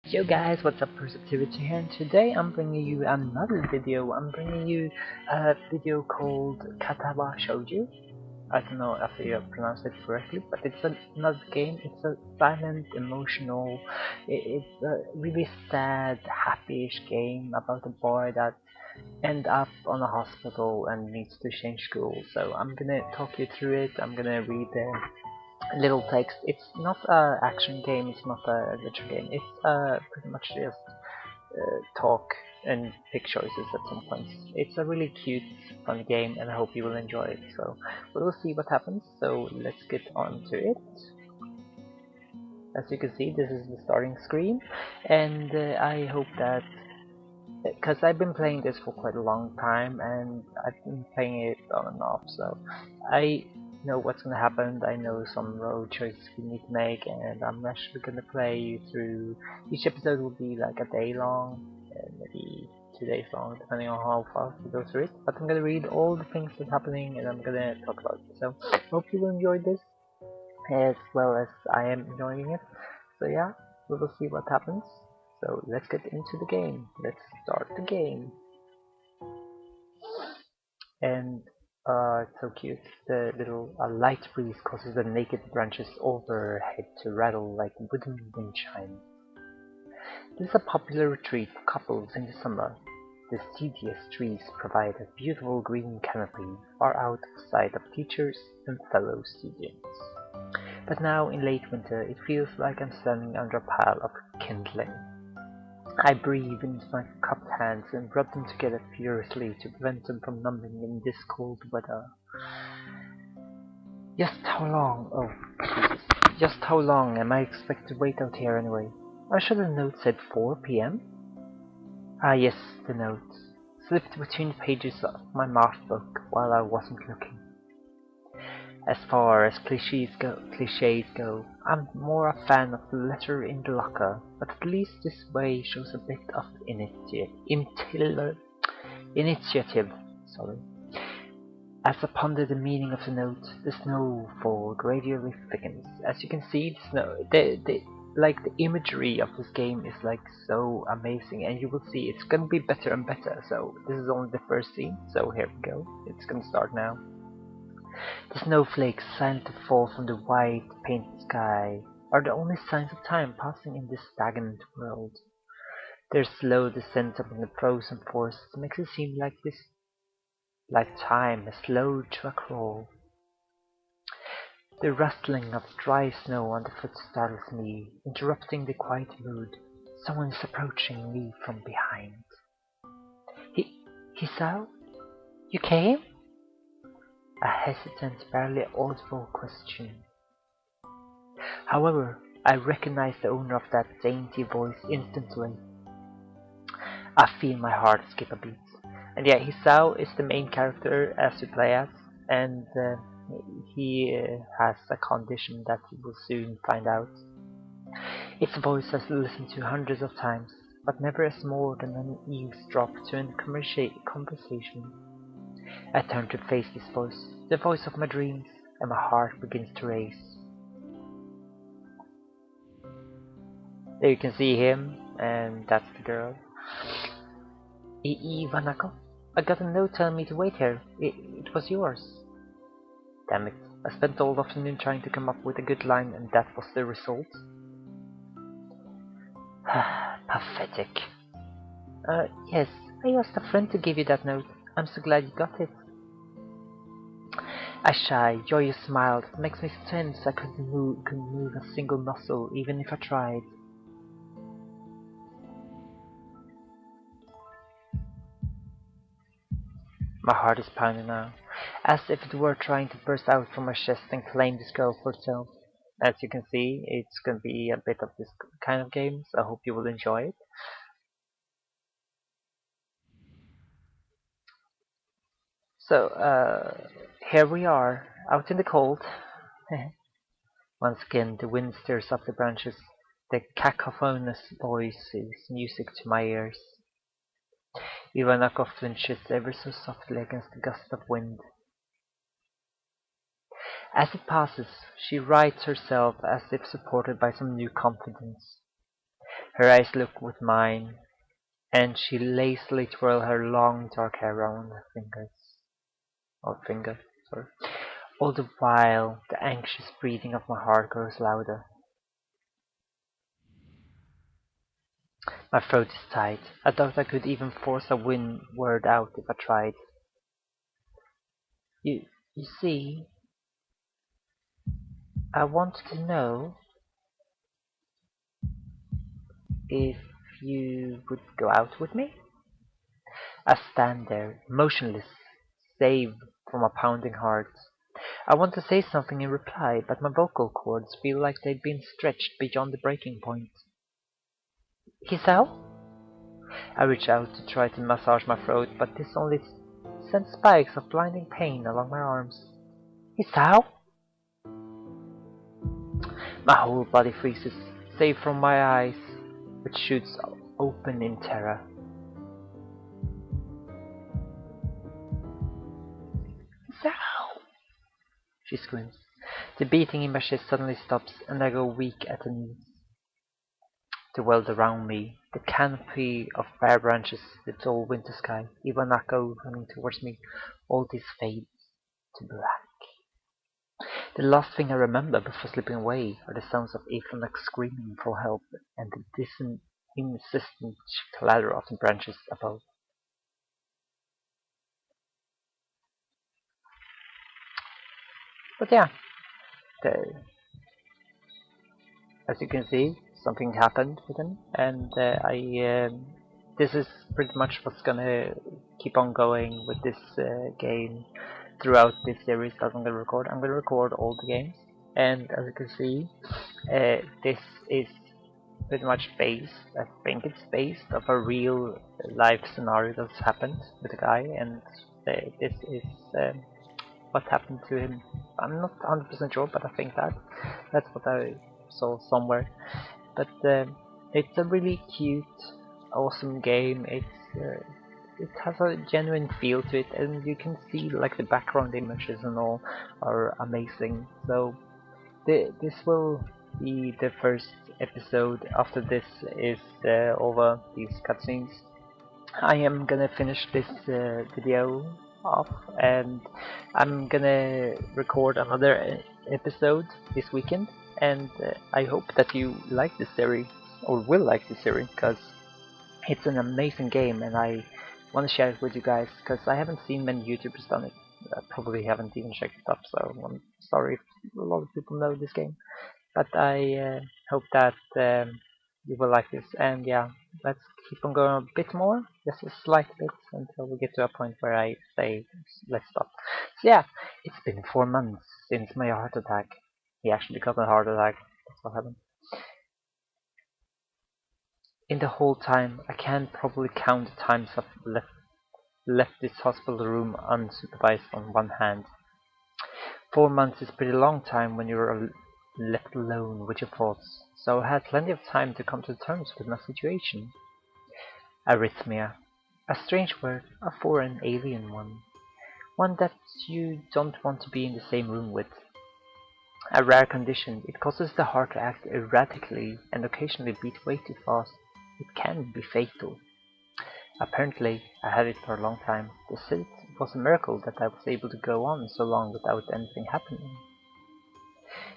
Yo guys, what's up, Perceptivity here, and today I'm bringing you another video. I'm bringing you a video called Katawa Shoujo. I don't know if I pronounced it correctly, but it's another game. It's a silent, emotional, it's a really sad, happy-ish game about a boy that ends up on a hospital and needs to change school. So I'm gonna talk you through it. I'm gonna read the little text. It's not a action game, it's not a adventure game, it's pretty much just talk and pick choices at some points. It's a really cute, fun game, and I hope you will enjoy it. So we'll see what happens, so let's get on to it. As you can see, this is the starting screen, and I hope that, because I've been playing this for quite a long time and I've been playing it on and off, so I know what's gonna happen. I know some road choices we need to make, and I'm actually gonna play you through. Each episode will be like a day long, maybe 2 days long, depending on how fast we go through it. But I'm gonna read all the things that's happening and I'm gonna talk about it. So hope you will enjoy this as well as I am enjoying it. So yeah, we will see what happens. So let's get into the game. Let's start the game. And it's so cute. The little light breeze causes the naked branches overhead to rattle like wooden wind chimes. This is a popular retreat for couples in the summer. The deciduous trees provide a beautiful green canopy far out of sight of teachers and fellow students. But now in late winter it feels like I'm standing under a pile of kindling. I breathe into my cupped hands and rub them together furiously to prevent them from numbing in this cold weather. Just how long, just how long am I expected to wait out here anyway? Or should the note said 4 p.m.? Ah yes, the note. Slipped between the pages of my math book while I wasn't looking. As far as cliches go, I'm more a fan of the letter in the locker, but at least this way shows a bit of initiative. Sorry. As I ponder the meaning of the note, the snowfall gradually thickens. As you can see, the imagery of this game is like so amazing, and you will see it's gonna be better and better. So this is only the first scene, so here we go. It's gonna start now. The snowflakes silently fall from the white painted sky are the only signs of time passing in this stagnant world. Their slow descent upon the frozen forests makes it seem like time has slowed to a crawl. The rustling of dry snow underfoot startles me, interrupting the quiet mood. Someone is approaching me from behind. Hisao? You came? A hesitant, barely audible question. However, I recognize the owner of that dainty voice instantly. I feel my heart skip a beat. And yeah, Hisao is the main character as you play as, and he has a condition that you will soon find out. Its voice I've listened to hundreds of times, but never as more than an eavesdrop to a conversation. I turn to face this voice, the voice of my dreams, and my heart begins to race. There you can see him, and that's the girl. Ivanako, I got a note telling me to wait here. It was yours. Damn it, I spent all afternoon trying to come up with a good line, and that was the result. Pathetic. Yes, I asked a friend to give you that note. I'm so glad you got it. A shy, joyous smile that makes me tense. I couldn't move a single muscle, even if I tried. My heart is pounding now, as if it were trying to burst out from my chest and claim this girl for itself. As you can see, it's going to be a bit of this kind of game, so I hope you will enjoy it. So, here we are, out in the cold. Once again, the wind stirs up the branches. The cacophonous voice is music to my ears. Ivanako flinches ever so softly against the gust of wind. As it passes, she rights herself as if supported by some new confidence. Her eyes looked with mine, and she lazily twirled her long dark hair around her finger, sorry. All the while, the anxious breathing of my heart grows louder. My throat is tight. I doubt I could even force a word out if I tried. You see, I wanted to know if you would go out with me. I stand there, motionless, save for my pounding heart. I want to say something in reply, but my vocal cords feel like they've been stretched beyond the breaking point. Hisao? I reach out to try to massage my throat, but this only sends spikes of blinding pain along my arms. Hisao? My whole body freezes, save from my eyes, which shoots open in terror. Hisao! She screams. The beating in my chest suddenly stops, and I go weak at the knees. The world around me, the canopy of bare branches, the dull winter sky, even echo running towards me, all this fades to black. The last thing I remember before slipping away are the sounds of Aphronax screaming for help and the distant, insistent clatter of the branches above. But yeah, as you can see, something happened with him, and this is pretty much what's gonna keep on going with this game throughout this series that I'm gonna record. I'm gonna record all the games, and as you can see, this is pretty much based, I think it's based of a real life scenario that's happened with a guy, and this is what happened to him. I'm not 100% sure, but I think that's what I saw somewhere. But it's a really cute, awesome game. It has a genuine feel to it, and you can see like the background images and all are amazing. So this will be the first episode. After this is over these cutscenes, I am gonna finish this video off, and I'm gonna record another episode this weekend, and I hope that you like this series, or will like this series, because it's an amazing game, and I want to share it with you guys, because I haven't seen many YouTubers done it. I probably haven't even checked it up, so I'm sorry if a lot of people know this game, but I hope that you will like this. And yeah, let's keep on going a bit more, just a slight bit, until we get to a point where I say let's stop. So yeah, it's been 4 months since my heart attack. He actually got a heart attack. That's what happened. In the whole time, I can't probably count the times I've left this hospital room unsupervised on one hand. 4 months is a pretty long time when you're left alone with your thoughts, so I had plenty of time to come to terms with my situation. Arrhythmia. A strange word, a foreign alien one that you don't want to be in the same room with. A rare condition, it causes the heart to act erratically and occasionally beat way too fast. It can be fatal. Apparently, I had it for a long time. They said it was a miracle that I was able to go on so long without anything happening.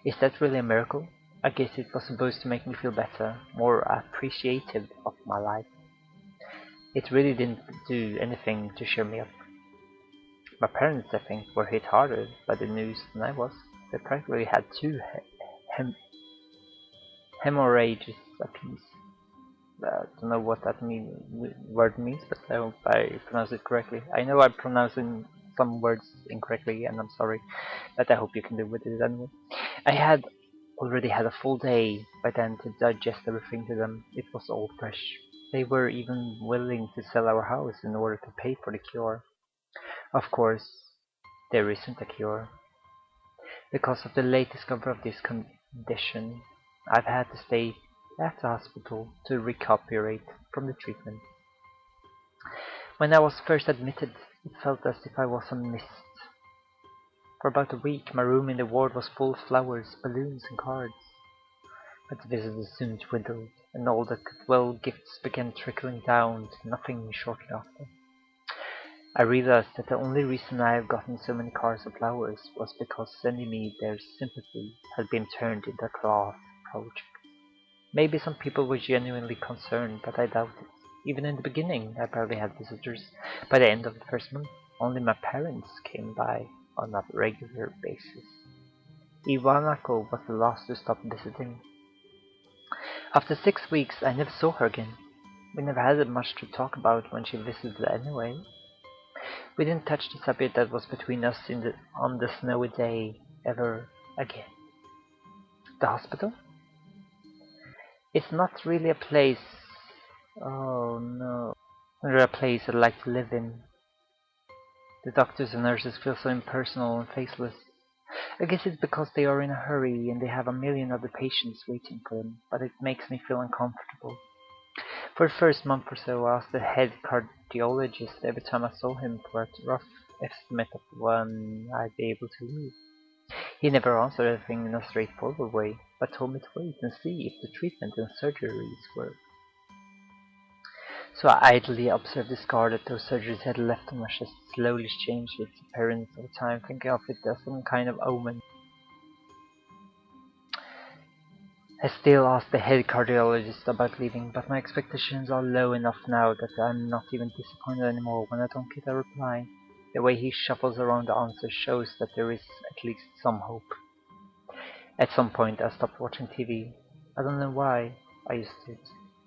Is that really a miracle? I guess it was supposed to make me feel better, more appreciative of my life. It really didn't do anything to cheer me up. My parents, I think, were hit harder by the news than I was. They practically had two hemorrhages apiece. I don't know what that word means, but I hope I pronounce it correctly. I know I'm pronouncing some words incorrectly, and I'm sorry, but I hope you can live with it anyway. I had already had a full day by then to digest everything to them. It was all fresh. They were even willing to sell our house in order to pay for the cure. Of course, there isn't a cure. Because of the late discovery of this condition, I've had to stay at the hospital to recuperate from the treatment. When I was first admitted, it felt as if I was a mist. For about a week, my room in the ward was full of flowers, balloons, and cards. But the visitors soon dwindled, and all the goodwill gifts began trickling down to nothing shortly after. I realized that the only reason I had gotten so many cards of flowers was because sending me their sympathy had been turned into a cloth project. Maybe some people were genuinely concerned, but I doubt it. Even in the beginning, I barely had visitors. By the end of the first month, only my parents came by on a regular basis. Iwanako was the last to stop visiting. After 6 weeks, I never saw her again. We never had much to talk about when she visited anyway. We didn't touch the subject that was between us on the snowy day ever again. The hospital? It's not really a place. Oh no. Not really a place I'd like to live in. The doctors and nurses feel so impersonal and faceless. I guess it's because they are in a hurry and they have a million other patients waiting for them, but it makes me feel uncomfortable. For the first month or so, I asked the head cardiologist every time I saw him for a rough estimate of when I'd be able to leave. He never answered everything in a straightforward way, but told me to wait and see if the treatment and surgeries worked. So I idly observed the scar that those surgeries had left on my chest slowly change its appearance over time, thinking of it as some kind of omen. I still ask the head cardiologist about leaving, but my expectations are low enough now that I'm not even disappointed anymore when I don't get a reply. The way he shuffles around the answer shows that there is at least some hope. At some point I stopped watching TV. I don't know why I used to.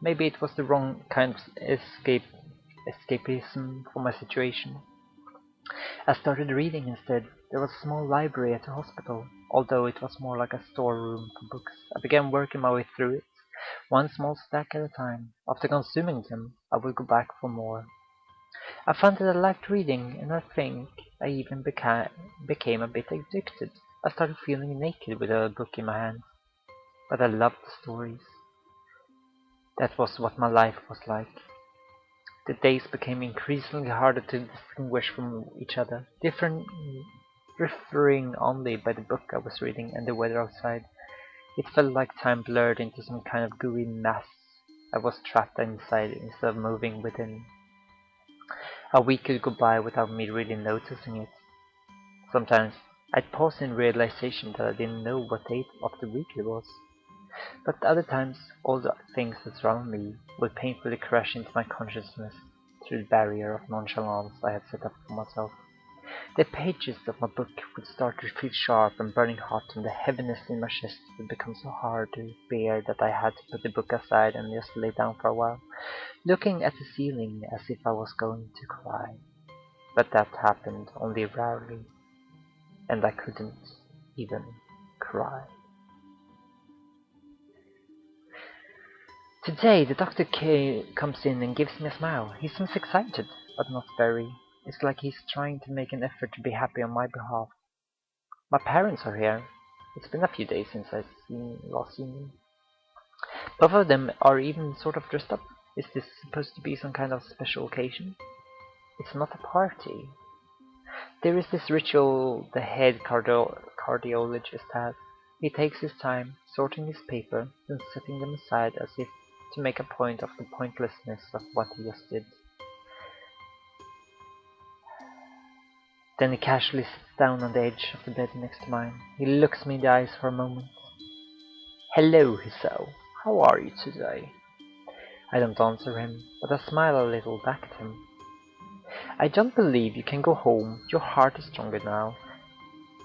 Maybe it was the wrong kind of escapism for my situation. I started reading instead. There was a small library at the hospital, although it was more like a storeroom for books. I began working my way through it, one small stack at a time. After consuming them, I would go back for more. I found that I liked reading, and I think I even became a bit addicted. I started feeling naked with a book in my hand. But I loved the stories. That was what my life was like. The days became increasingly harder to distinguish from each other, differing only by the book I was reading and the weather outside. It felt like time blurred into some kind of gooey mass. I was trapped inside instead of moving within. A week could go by without me really noticing it. Sometimes I'd pause in realization that I didn't know what day of the week it was. But other times, all the things that surround me would painfully crash into my consciousness through the barrier of nonchalance I had set up for myself. The pages of my book would start to feel sharp and burning hot, and the heaviness in my chest would become so hard to bear that I had to put the book aside and just lay down for a while, looking at the ceiling as if I was going to cry. But that happened only rarely, and I couldn't even cry. Today, the doctor comes in and gives me a smile. He seems excited, but not very. It's like he's trying to make an effort to be happy on my behalf. My parents are here. It's been a few days since I've last seen them. Both of them are even sort of dressed up. Is this supposed to be some kind of special occasion? It's not a party. There is this ritual the head cardiologist has. He takes his time, sorting his paper, then setting them aside as if to make a point of the pointlessness of what he just did. Then he casually sits down on the edge of the bed next to mine. He looks me in the eyes for a moment. Hello, Hisao. How are you today? I don't answer him, but I smile a little back at him. I don't believe you can go home. Your heart is stronger now.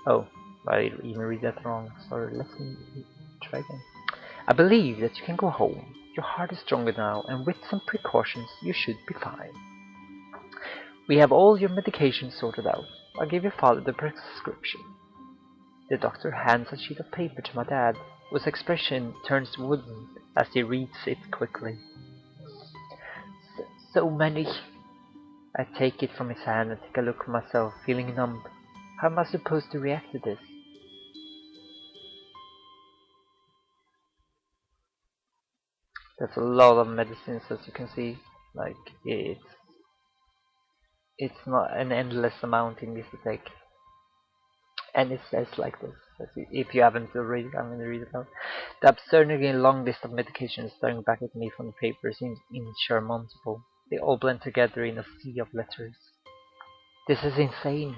Oh, I even read that wrong. Sorry, let me try again. I believe that you can go home. Your heart is stronger now, and with some precautions, you should be fine. We have all your medications sorted out. I'll give your father the prescription. The doctor hands a sheet of paper to my dad, whose expression turns wooden as he reads it quickly. So many. I take it from his hand and take a look for myself, feeling numb. How am I supposed to react to this? That's a lot of medicines, as you can see. Like, it's not an endless amount in this to take. And it says like this. If you haven't already, I'm going to read it out. The absurdly long list of medications staring back at me from the paper seems insurmountable. They all blend together in a sea of letters. This is insane.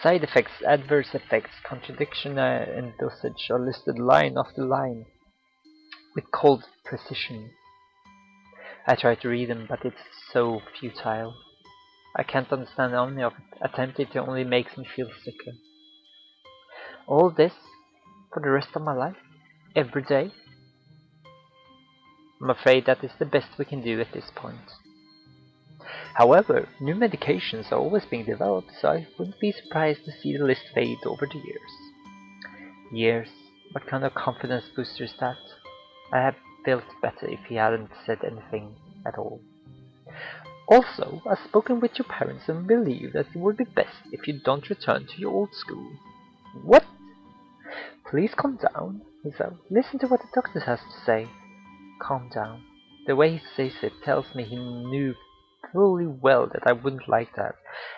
Side effects, adverse effects, contradiction and dosage are listed line after line with cold precision. I try to read them, but it's so futile. I can't understand any of it. Attempting to only makes me feel sicker. All this for the rest of my life? Every day? I'm afraid that is the best we can do at this point. However, new medications are always being developed, so I wouldn't be surprised to see the list fade over the years. Years? What kind of confidence booster is that? I have felt better if he hadn't said anything at all. Also, I've spoken with your parents and believe that it would be best if you don't return to your old school. What? Please calm down, Hisao. Listen to what the doctor has to say. Calm down. The way he says it tells me he knew fully well that I wouldn't like that.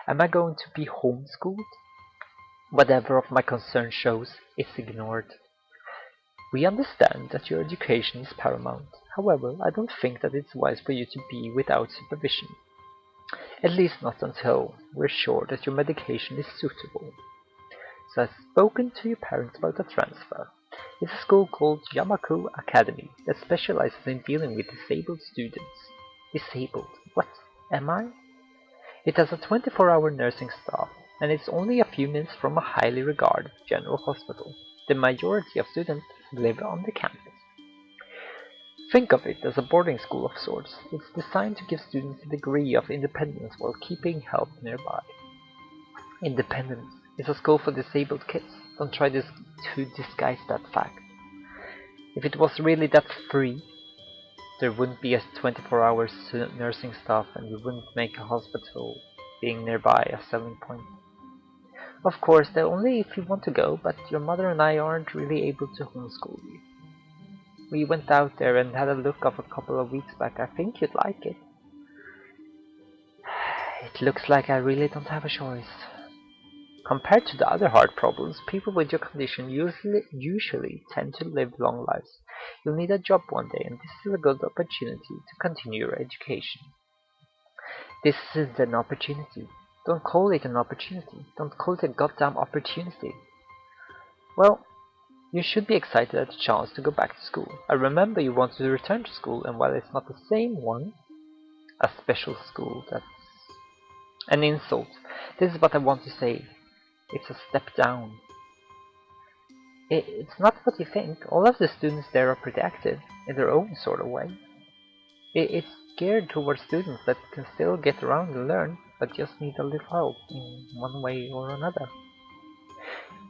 Am I going to be homeschooled? Whatever of my concern shows, it's ignored. We understand that your education is paramount. However, I don't think that it's wise for you to be without supervision. At least not until we're sure that your medication is suitable. So I've spoken to your parents about a transfer. It's a school called Yamaku Academy that specializes in dealing with disabled students. Disabled? What? Am I? It has a 24-hour nursing staff, and it's only a few minutes from a highly regarded general hospital. The majority of students live on the campus. Think of it as a boarding school of sorts. It's designed to give students a degree of independence while keeping help nearby. Independence is a school for disabled kids. Don't try to disguise that fact. If it was really that free, there wouldn't be a 24-hour nursing staff and you wouldn't make a hospital being nearby a selling point. Of course, they're only if you want to go, but your mother and I aren't really able to homeschool you. We went out there and had a look of a couple of weeks back. I think you'd like it. It looks like I really don't have a choice. Compared to the other heart problems, people with your condition usually tend to live long lives. You'll need a job one day, and this is a good opportunity to continue your education. This isn't an opportunity. Don't call it an opportunity. Don't call it a goddamn opportunity. Well, you should be excited at the chance to go back to school. I remember you wanted to return to school, and while it's not the same one, a special school, that's an insult. This is what I want to say. It's a step down. It's not what you think. All of the students there are pretty active, in their own sort of way. It's geared towards students that can still get around and learn, but just need a little help in one way or another.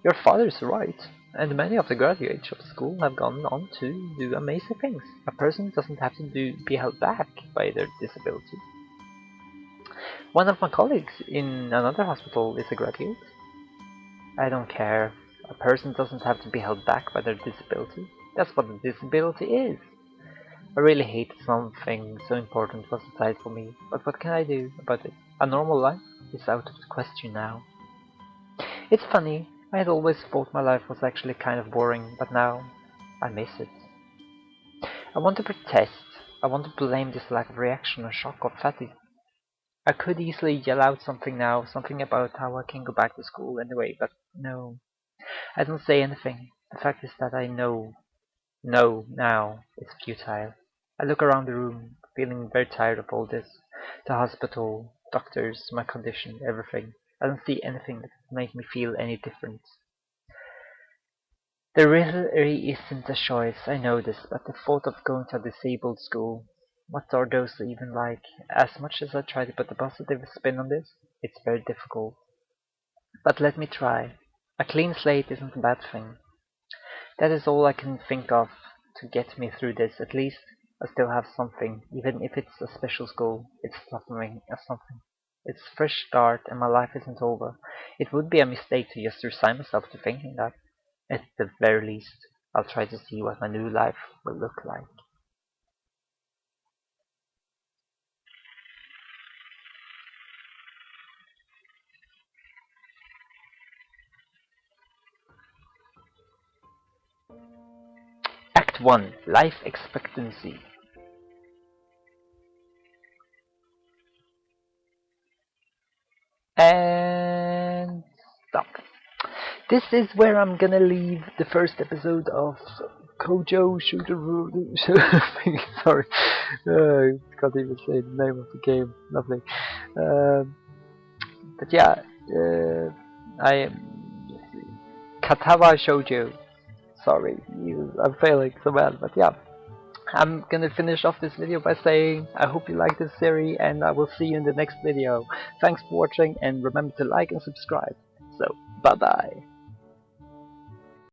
Your father's right, and many of the graduates of school have gone on to do amazing things. A person doesn't have to be held back by their disability. One of my colleagues in another hospital is a graduate. I don't care. A person doesn't have to be held back by their disability. That's what a disability is. I really hate something so important was aside for me, but what can I do about it? A normal life is out of the question now. It's funny, I had always thought my life was actually kind of boring, but now I miss it. I want to protest. I want to blame this lack of reaction or shock or fatigue. I could easily yell out something now, something about how I can go back to school anyway, but no. I don't say anything. The fact is that I know. No, now, it's futile. I look around the room, feeling very tired of all this. The hospital, doctors, my condition, everything. I don't see anything that could make me feel any different. There really isn't a choice, I know this, but the thought of going to a disabled school, what are those even like? As much as I try to put a positive spin on this, it's very difficult. But let me try. A clean slate isn't a bad thing. That is all I can think of to get me through this. At least I still have something, even if it's a special school. It's something. It's a fresh start, and my life isn't over. It would be a mistake to just resign myself to thinking that. At the very least, I'll try to see what my new life will look like. Part 1, Life Expectancy. And stop. This is where I'm gonna leave the first episode of Kojo Shooter. Sorry, can't even say the name of the game. Lovely. But yeah, I am Katawa Shoujo. Sorry, I'm failing so bad. But yeah, I'm gonna finish off this video by saying I hope you like this series, and I will see you in the next video. Thanks for watching, and remember to like and subscribe. So, bye bye.